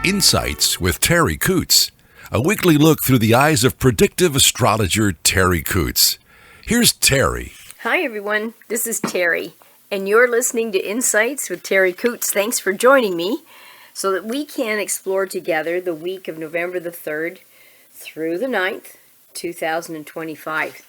Insights with Terri Ep.243, a weekly look through the eyes of predictive astrologer Terri Ep.243. Here's Terri. Hi everyone, this is Terri, and you're listening to Insights with Terri Ep.243. Thanks for joining me so that we can explore together the week of November the 3rd through the 9th, 2025.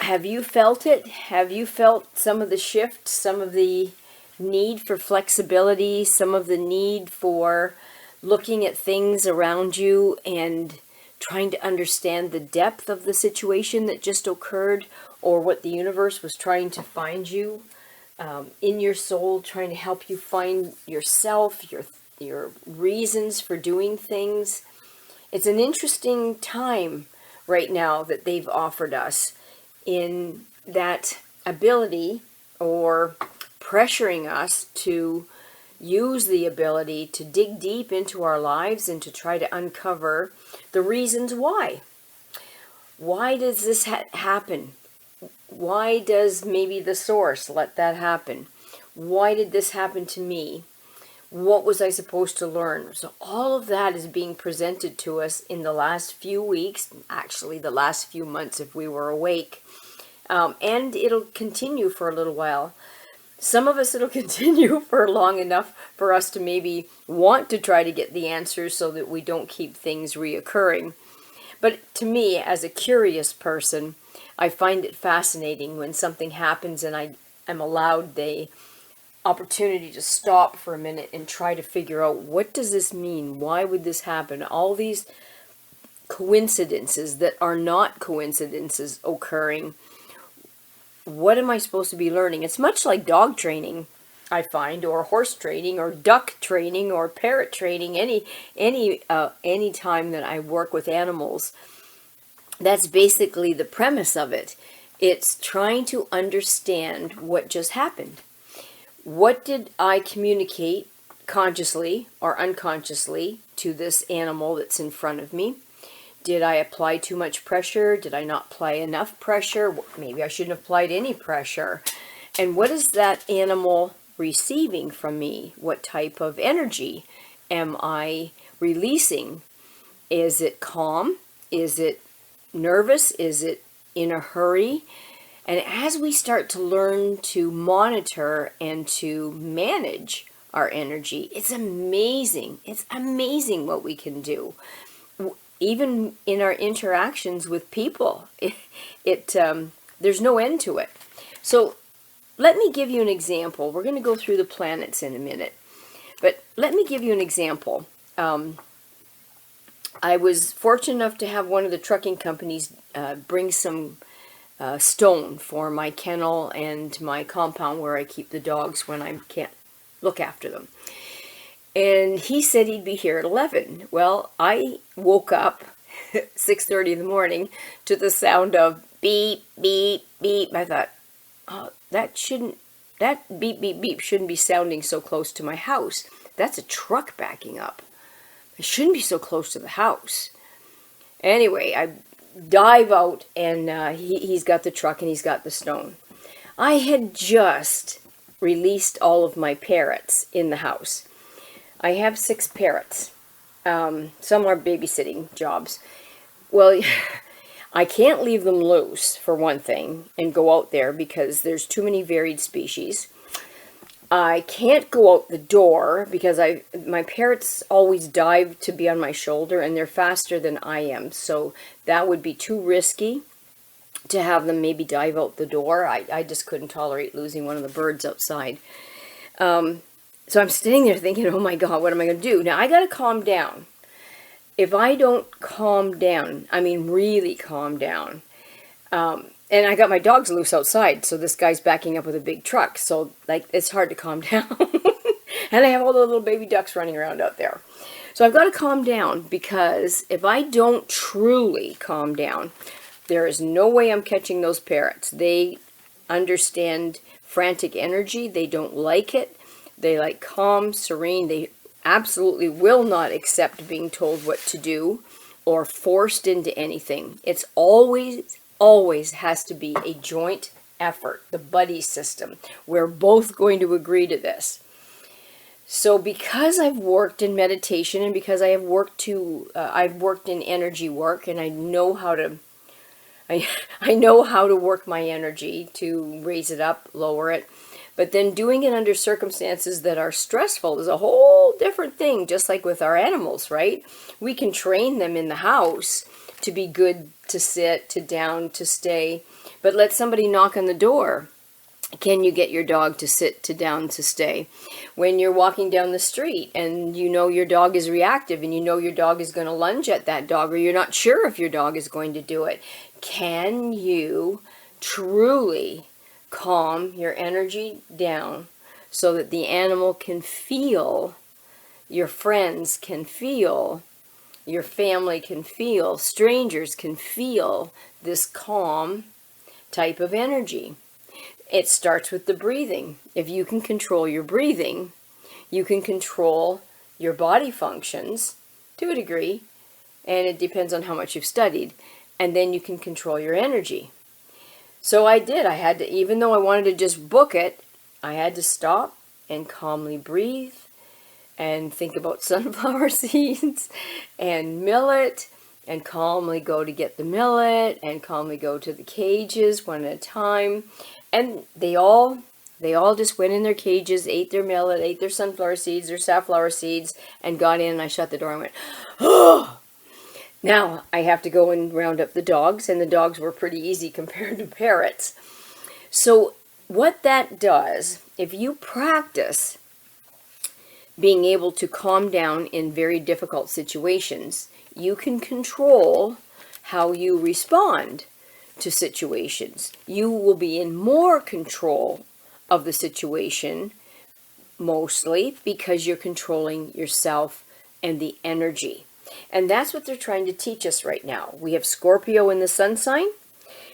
Have you felt it? Have you felt some of the shifts, some of the need for flexibility, some of the need for looking at things around you and trying to understand the depth of the situation that just occurred, or what the universe was trying to find you in your soul, trying to help you find yourself, your reasons for doing things? It's an interesting time right now that they've offered us in that ability, or pressuring us to use the ability to dig deep into our lives and to try to uncover the reasons why. Why does this happen? Why does maybe the source let that happen? Why did this happen to me? What was I supposed to learn? So all of that is being presented to us in the last few weeks, actually the last few months if we were awake. And it'll continue for a little while. Some of us, it'll continue for long enough for us to maybe want to try to get the answers so that we don't keep things reoccurring. But to me, as a curious person, I find it fascinating when something happens and I am allowed the opportunity to stop for a minute and try to figure out, what does this mean? Why would this happen? All these coincidences that are not coincidences occurring. What am I supposed to be learning? It's much like dog training, I find, or horse training, or duck training, or parrot training. Any time that I work with animals, that's basically the premise of it. It's trying to understand what just happened. What did I communicate consciously or unconsciously to this animal that's in front of me? Did I apply too much pressure? Did I not apply enough pressure? Maybe I shouldn't have applied any pressure. And what is that animal receiving from me? What type of energy am I releasing? Is it calm? Is it nervous? Is it in a hurry? And as we start to learn to monitor and to manage our energy, it's amazing. It's amazing what we can do. Even in our interactions with people, there's no end to it. So let me give you an example. We're going to go through the planets in a minute, but let me give you an example. I was fortunate enough to have one of the trucking companies bring some stone for my kennel and my compound where I keep the dogs when I can't look after them. And he said he'd be here at 11. Well, I woke up 6:30 in the morning to the sound of beep, beep, beep. I thought, oh, that beep, beep, beep shouldn't be sounding so close to my house. That's a truck backing up. It shouldn't be so close to the house. Anyway, I dive out, and he's got the truck and he's got the stone. I had just released all of my parrots in the house. I have 6 parrots. Some are babysitting jobs. Well, I can't leave them loose, for one thing, and go out there because there's too many varied species. I can't go out the door because my parrots always dive to be on my shoulder, and they're faster than I am. So that would be too risky to have them maybe dive out the door. I just couldn't tolerate losing one of the birds outside. So I'm sitting there thinking, oh my God, what am I going to do? Now I got to calm down. If I don't calm down, I mean really calm down, and I got my dogs loose outside, so this guy's backing up with a big truck, so like it's hard to calm down. And I have all the little baby ducks running around out there. So I've got to calm down, because if I don't truly calm down, there is no way I'm catching those parrots. They understand frantic energy. They don't like it. They like calm, serene. They absolutely will not accept being told what to do or forced into anything. It's always has to be a joint effort, the buddy system. We're both going to agree to this. So because I've worked in meditation and because I have I've worked in energy work, and I know how to I know how to work my energy to raise it up, lower it. But then doing it under circumstances that are stressful is a whole different thing, just like with our animals, right? We can train them in the house to be good, to sit, to down, to stay. But let somebody knock on the door. Can you get your dog to sit, to down, to stay? When you're walking down the street and you know your dog is reactive and you know your dog is going to lunge at that dog, or you're not sure if your dog is going to do it, can you truly calm your energy down so that the animal can feel, your friends can feel, your family can feel, strangers can feel this calm type of energy? It starts with the breathing. If you can control your breathing, you can control your body functions to a degree, and it depends on how much you've studied, and then you can control your energy. So I did. I had to, even though I wanted to just book it, I had to stop and calmly breathe and think about sunflower seeds and millet, and calmly go to get the millet and calmly go to the cages one at a time. And they all just went in their cages, ate their millet, ate their sunflower seeds, their safflower seeds, and got in, and I shut the door and went, oh! Now I have to go and round up the dogs, and the dogs were pretty easy compared to parrots. So what that does, if you practice being able to calm down in very difficult situations, you can control how you respond to situations. You will be in more control of the situation, mostly because you're controlling yourself and the energy. And that's what they're trying to teach us right now. We have Scorpio in the sun sign.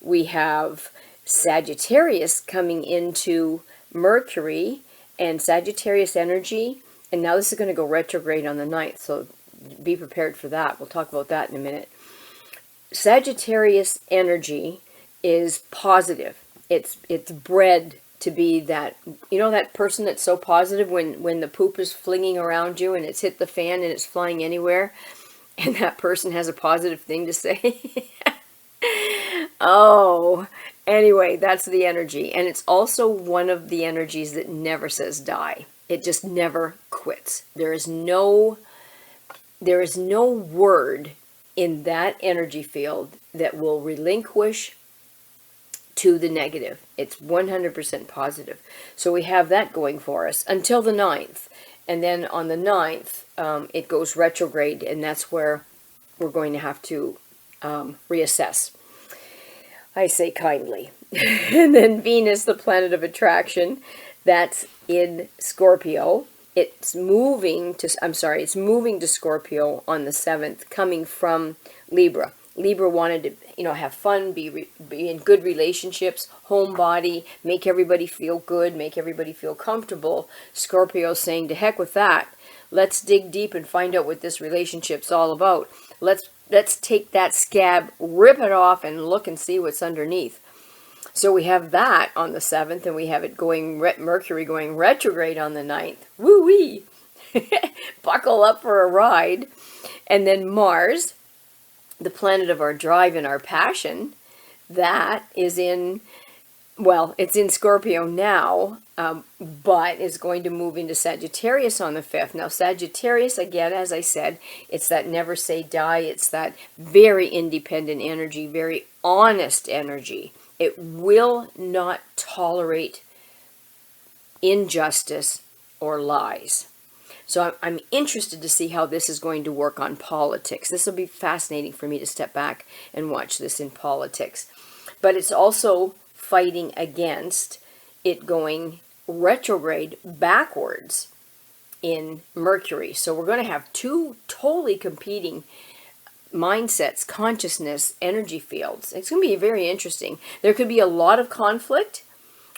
We have Sagittarius coming into Mercury and Sagittarius energy. And now this is going to go retrograde on the 9th, so be prepared for that. We'll talk about that in a minute. Sagittarius energy is positive. It's bred to be that, that person that's so positive when the poop is flinging around you and it's hit the fan and it's flying anywhere, and that person has a positive thing to say. Oh, anyway, that's the energy. And it's also one of the energies that never says die. It just never quits. There is no word in that energy field that will relinquish to the negative. It's 100% positive. So we have that going for us until the 9th. And then on the 9th, it goes retrograde, and that's where we're going to have to reassess. I say kindly. And then Venus, the planet of attraction, that's in Scorpio. It's moving to Scorpio on the 7th, coming from Libra. Libra wanted to, have fun, be in good relationships, homebody, make everybody feel good, make everybody feel comfortable. Scorpio's saying, to heck with that. Let's dig deep and find out what this relationship's all about. Let's take that scab, rip it off, and look and see what's underneath. So we have that on the 7th, and we have it Mercury going retrograde on the 9th. Woo-wee! Buckle up for a ride. And then Mars, the planet of our drive and our passion, that is it's in Scorpio now, but is going to move into Sagittarius on the 5th. Now, Sagittarius, again, as I said, it's that never say die. It's that very independent energy, very honest energy. It will not tolerate injustice or lies. So I'm interested to see how this is going to work on politics. This will be fascinating for me to step back and watch this in politics. But it's also fighting against it going retrograde backwards in Mercury. So we're going to have two totally competing mindsets, consciousness, energy fields. It's going to be very interesting. There could be a lot of conflict,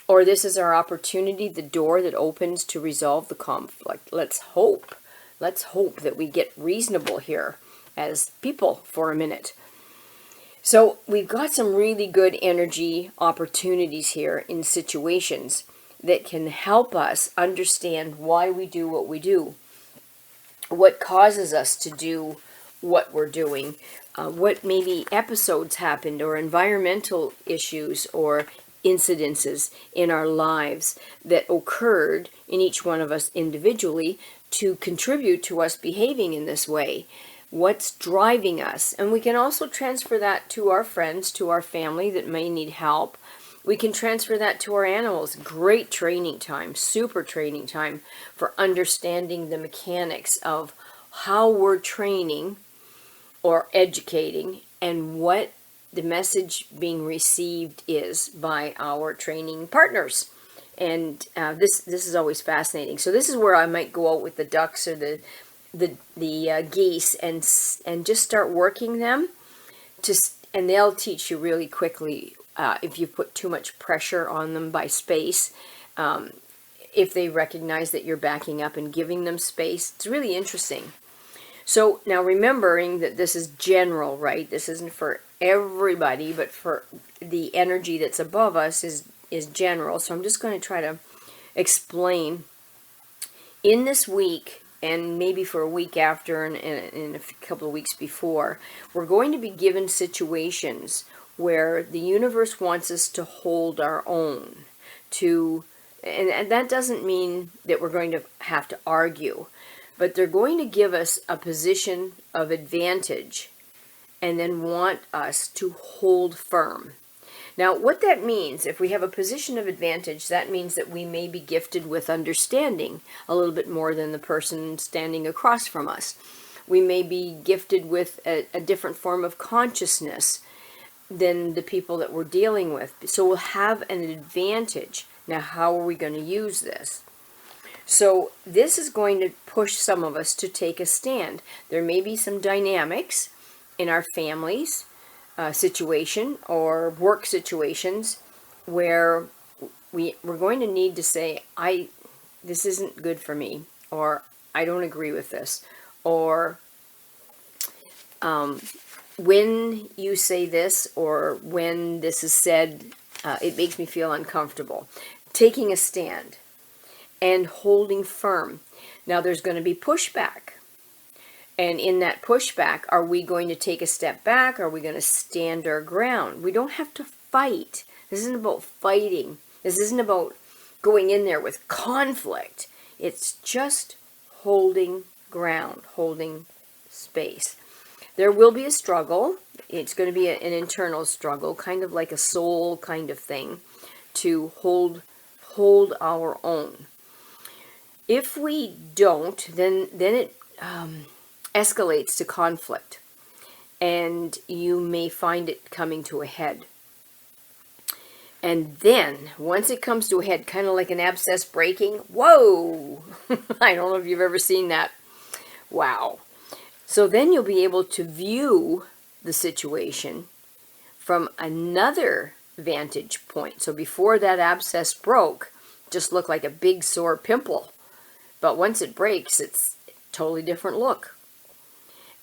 or this is our opportunity, the door that opens to resolve the conflict. Let's hope that we get reasonable here as people for a minute. So we've got some really good energy opportunities here in situations. that can help us understand why we do what we do, what causes us to do what we're doing, what maybe episodes happened or environmental issues or incidences in our lives that occurred in each one of us individually to contribute to us behaving in this way. What's driving us? And we can also transfer that to our friends, to our family that may need help. We can transfer that to our animals. Great training time, super training time for understanding the mechanics of how we're training or educating and what the message being received is by our training partners. And this is always fascinating. So this is where I might go out with the ducks or the geese and just start working them and they'll teach you really quickly if you put too much pressure on them by space. If they recognize that you're backing up and giving them space, it's really interesting. So now remembering that this is general, right? This isn't for everybody, but for the energy that's above us is general. So I'm just going to try to explain in this week, and maybe for a week after and a couple of weeks before, we're going to be given situations where the universe wants us to hold our own. And that doesn't mean that we're going to have to argue, but they're going to give us a position of advantage and then want us to hold firm. Now, what that means, if we have a position of advantage, that means that we may be gifted with understanding a little bit more than the person standing across from us. We may be gifted with a different form of consciousness than the people that we're dealing with. So we'll have an advantage. Now, how are we going to use this? So this is going to push some of us to take a stand. There may be some dynamics in our families situation or work situations where we're going to need to say, this isn't good for me, or I don't agree with this, or when you say this or when this is said, it makes me feel uncomfortable. Taking a stand and holding firm. Now there's going to be pushback. And in that pushback, are we going to take a step back? Are we going to stand our ground? We don't have to fight. This isn't about fighting. This isn't about going in there with conflict. It's just holding ground, holding space. There will be a struggle. It's going to be an internal struggle, kind of like a soul kind of thing, to hold our own. If we don't, then it escalates to conflict, and you may find it coming to a head. And then, once it comes to a head, kind of like an abscess breaking, whoa! I don't know if you've ever seen that. Wow. So then you'll be able to view the situation from another vantage point. So before that abscess broke, it just looked like a big sore pimple. But once it breaks, it's a totally different look.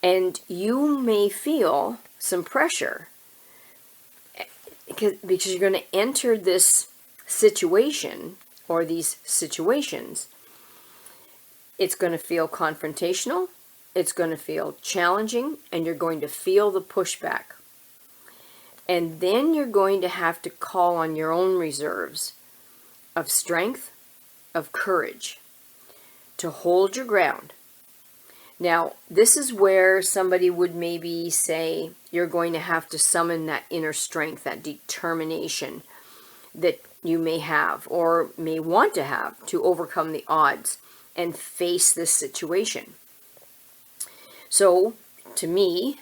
And you may feel some pressure because you're going to enter this situation or these situations. It's going to feel confrontational, it's going to feel challenging, and you're going to feel the pushback. And then you're going to have to call on your own reserves of strength, of courage, to hold your ground. Now, this is where somebody would maybe say you're going to have to summon that inner strength, that determination that you may have or may want to have to overcome the odds and face this situation. So, to me,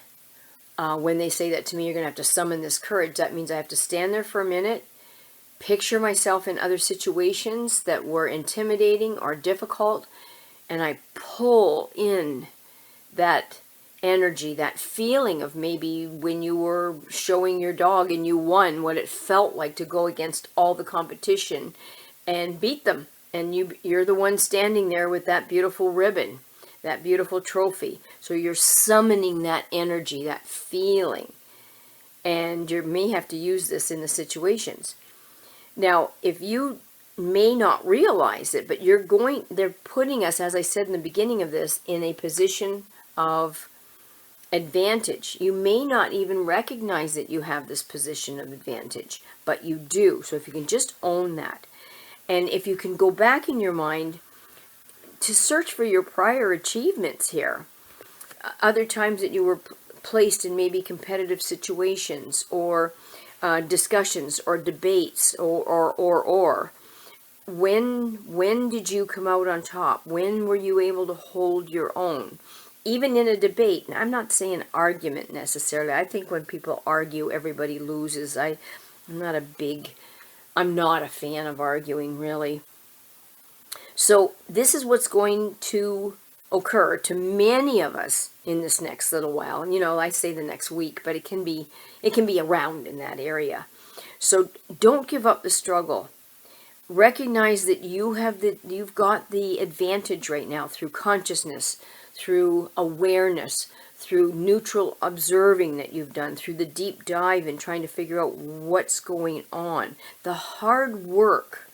when they say that to me, you're going to have to summon this courage, that means I have to stand there for a minute, picture myself in other situations that were intimidating or difficult, and I pull in that energy, that feeling of maybe when you were showing your dog and you won, what it felt like to go against all the competition and beat them. And you're the one standing there with that beautiful ribbon, that beautiful trophy. So you're summoning that energy, that feeling. And you may have to use this in the situations. Now, if you may not realize it, but they're putting us, as I said in the beginning of this, in a position of advantage. You may not even recognize that you have this position of advantage, but you do. So if you can just own that, and if you can go back in your mind to search for your prior achievements here, other times that you were placed in maybe competitive situations or discussions or debates or when did you come out on top? When were you able to hold your own? Even in a debate, and I'm not saying argument necessarily. I think when people argue, everybody loses. I'm not a fan of arguing, really. So this is what's going to occur to many of us in this next little while. And I say the next week, but it can be around in that area. So don't give up the struggle. Recognize that you've got the advantage right now through consciousness, through awareness, through neutral observing that you've done, through the deep dive and trying to figure out what's going on. The hard work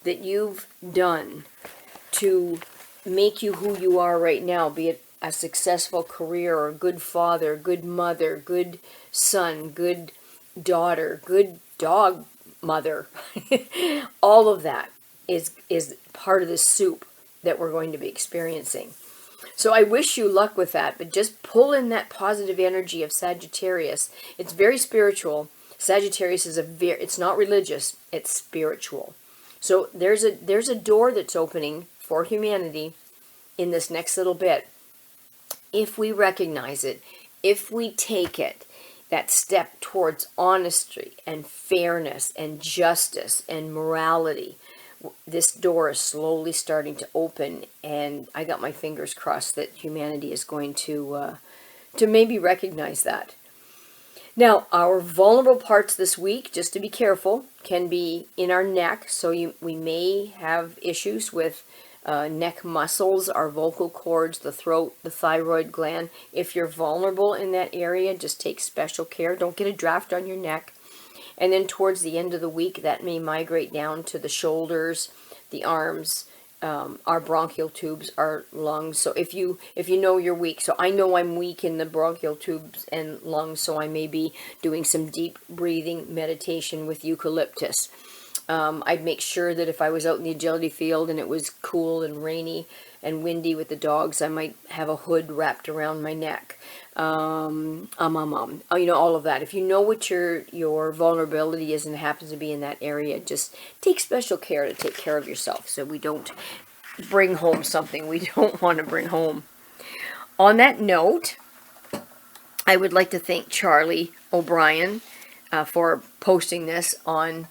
that you've done to make you who you are right now, be it a successful career or a good father, good mother, good son, good daughter, good dog mother. All of that is part of the soup that we're going to be experiencing. So I wish you luck with that, but just pull in that positive energy of Sagittarius. It's very spiritual. Sagittarius is it's not religious, it's spiritual. So there's a door that's opening for humanity in this next little bit. If we recognize it, if we take it, that step towards honesty and fairness and justice and morality, this door is slowly starting to open, and I got my fingers crossed that humanity is going to maybe recognize that. Now, our vulnerable parts this week, just to be careful, can be in our neck. So we may have issues with neck muscles, our vocal cords, the throat, the thyroid gland. If you're vulnerable in that area, just take special care. Don't get a draft on your neck. And then towards the end of the week, that may migrate down to the shoulders, the arms, our bronchial tubes, our lungs. So if you know you're weak, so I know I'm weak in the bronchial tubes and lungs, so I may be doing some deep breathing meditation with eucalyptus. I'd make sure that if I was out in the agility field and it was cool and rainy and windy with the dogs, I might have a hood wrapped around my neck. All of that. If you know what your vulnerability is and happens to be in that area, just take special care to take care of yourself so we don't bring home something we don't want to bring home. On that note, I would like to thank Charlie O'Brien for posting this on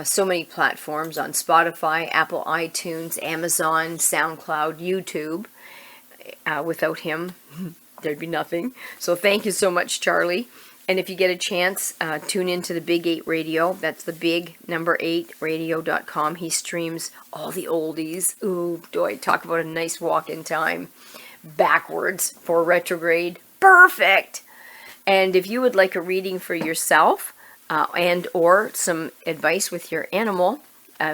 so many platforms, on Spotify, Apple iTunes, Amazon, SoundCloud, YouTube. Without him, there'd be nothing. So thank you so much, Charlie. And if you get a chance, tune into the Big 8 Radio. That's the big number 8 radio.com. He streams all the oldies. Ooh, do I talk about a nice walk in time backwards for retrograde. Perfect! And if you would like a reading for yourself, and or some advice with your animal,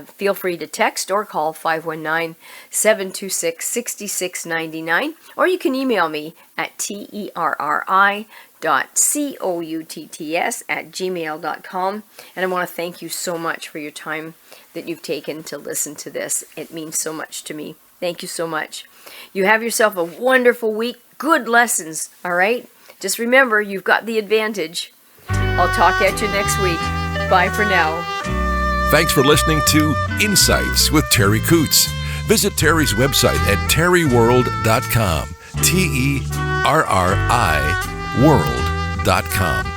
feel free to text or call 519-726-6699, or you can email me at terri.coutts@gmail.com. And I want to thank you so much for your time that you've taken to listen to this. It means so much to me. Thank you so much. You have yourself a wonderful week. Good lessons, all right? Just remember, you've got the advantage. I'll talk at you next week. Bye for now. Thanks for listening to Insights with Terri Coots. Visit Terri's website at terriworld.com. TERRI world.com.